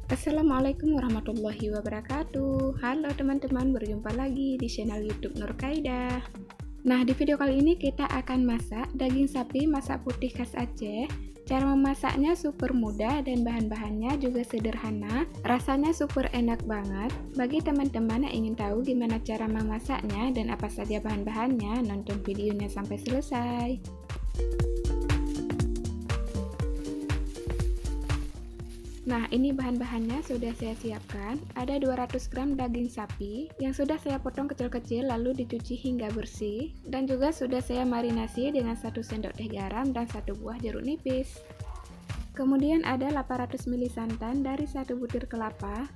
Assalamualaikum warahmatullahi wabarakatuh. Halo teman-teman, berjumpa lagi di channel YouTube Nurkaidah. Nah, di video kali ini kita akan masak daging sapi masak putih khas Aceh. Cara memasaknya super mudah dan bahan-bahannya juga sederhana. Rasanya super enak banget. Bagi teman-teman yang ingin tahu gimana cara memasaknya dan apa saja bahan-bahannya, nonton videonya sampai selesai. Nah, ini bahan-bahannya sudah saya siapkan. Ada 200 gram daging sapi yang sudah saya potong kecil-kecil lalu dicuci hingga bersih, dan juga sudah saya marinasi dengan 1 sendok teh garam dan 1 buah jeruk nipis. Kemudian ada 800 ml santan dari 1 butir kelapa.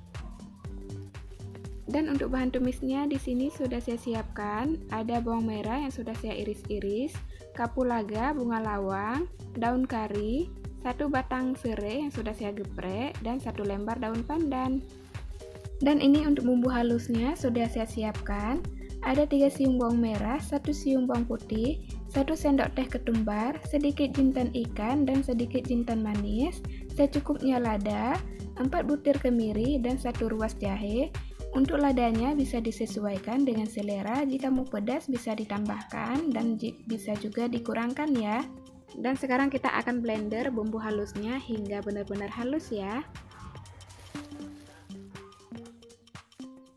Dan untuk bahan tumisnya di sini sudah saya siapkan. Ada bawang merah yang sudah saya iris-iris, kapulaga, bunga lawang, daun kari, 1 batang serai yang sudah saya geprek, dan 1 lembar daun pandan. Dan ini untuk bumbu halusnya sudah saya siapkan. Ada 3 siung bawang merah, 1 siung bawang putih, 1 sendok teh ketumbar, sedikit jintan ikan dan sedikit jintan manis, secukupnya lada, 4 butir kemiri dan 1 ruas jahe. Untuk ladanya bisa disesuaikan dengan selera, jika mau pedas bisa ditambahkan dan bisa juga dikurangkan ya. Dan sekarang kita akan blender bumbu halusnya hingga benar-benar halus ya.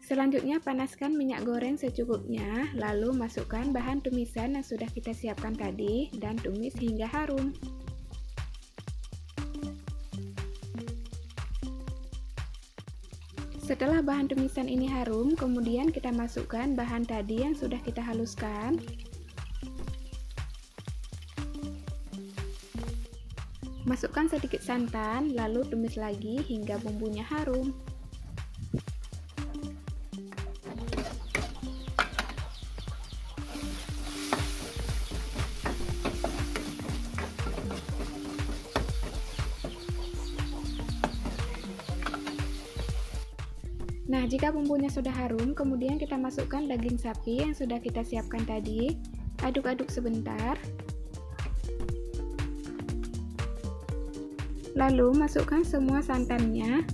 Selanjutnya panaskan minyak goreng secukupnya, lalu masukkan bahan tumisan yang sudah kita siapkan tadi dan tumis hingga harum. Setelah bahan tumisan ini harum, kemudian kita masukkan bahan tadi yang sudah kita haluskan. Masukkan sedikit santan, lalu tumis lagi hingga bumbunya harum. Nah, jika bumbunya sudah harum, kemudian kita masukkan daging sapi yang sudah kita siapkan tadi. Aduk-aduk sebentar. Lalu masukkan semua santannya.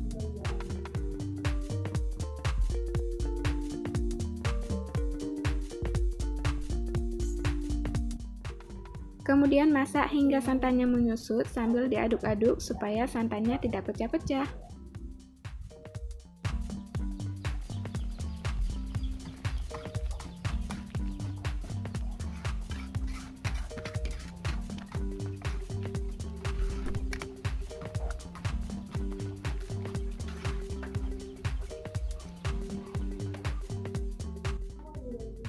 Kemudian masak hingga santannya menyusut sambil diaduk-aduk supaya santannya tidak pecah-pecah.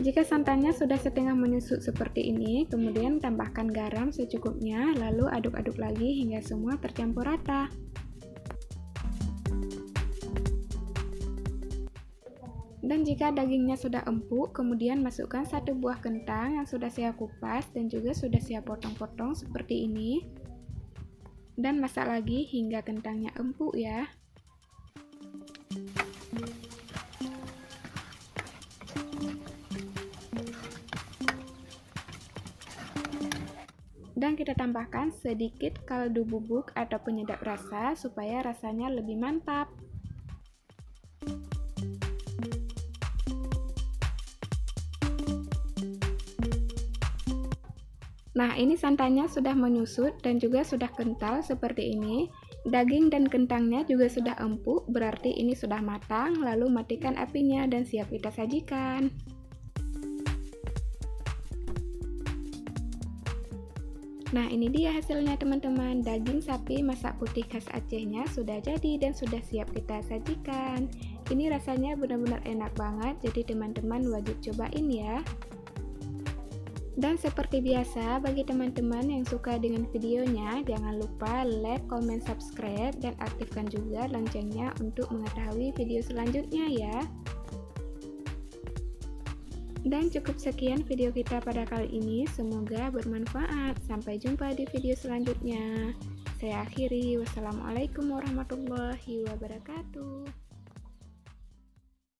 Jika santannya sudah setengah menyusut seperti ini, kemudian tambahkan garam secukupnya, lalu aduk-aduk lagi hingga semua tercampur rata. Dan jika dagingnya sudah empuk, kemudian masukkan 1 buah kentang yang sudah saya kupas dan juga sudah saya potong-potong seperti ini. Dan masak lagi hingga kentangnya empuk ya. Dan kita tambahkan sedikit kaldu bubuk atau penyedap rasa supaya rasanya lebih mantap. Nah, ini santannya sudah menyusut dan juga sudah kental seperti ini. Daging dan kentangnya juga sudah empuk, berarti ini sudah matang. Lalu matikan apinya dan siap kita sajikan. Nah, ini dia hasilnya teman-teman. Daging sapi masak putih khas Acehnya sudah jadi dan sudah siap kita sajikan. Ini rasanya benar-benar enak banget, jadi teman-teman wajib cobain ya. Dan seperti biasa, bagi teman-teman yang suka dengan videonya, jangan lupa like, comment, subscribe, dan aktifkan juga loncengnya untuk mengetahui video selanjutnya ya. Dan cukup sekian video kita pada kali ini, semoga bermanfaat. Sampai jumpa di video selanjutnya. Saya akhiri, wassalamualaikum warahmatullahi wabarakatuh.